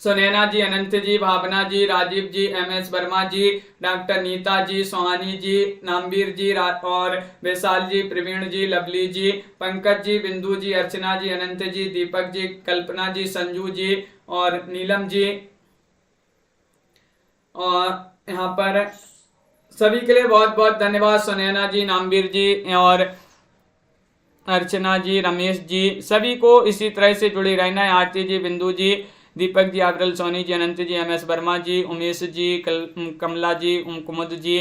सुनैना जी, अनंत जी, भावना जी, राजीव जी, MS वर्मा जी, डॉक्टर नीता जी, सोहानी जी, नामवीर जी और विशाल जी, प्रवीण जी, लवली जी, पंकज जी, बिंदु जी, अर्चना जी, अनंत जी, दीपक जी, कल्पना जी, संजू जी और नीलम जी, और यहाँ पर सभी के लिए बहुत बहुत धन्यवाद। सुनैना जी, नामवीर जी और अर्चना जी, रमेश जी, सभी को इसी तरह से जुड़े रहना है। आरती जी, बिंदु जी, दीपक जी, अवरल, सोनी जी, अनंत जी, MS वर्मा जी, उमेश जी, कमला जी, कुमुद जी,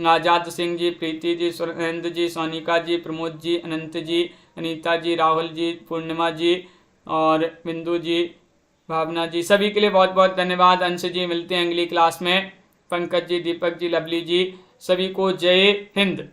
आजाद सिंह जी, प्रीति जी, सुरेंद्र जी, सोनिका जी, प्रमोद जी, अनंत जी, अनीता जी, राहुल जी, पूर्णिमा जी और बिंदु जी, भावना जी, सभी के लिए बहुत बहुत धन्यवाद। अंश जी, मिलते हैं अगली क्लास में। पंकज जी, दीपक जी, लवली जी, सभी को जय हिंद।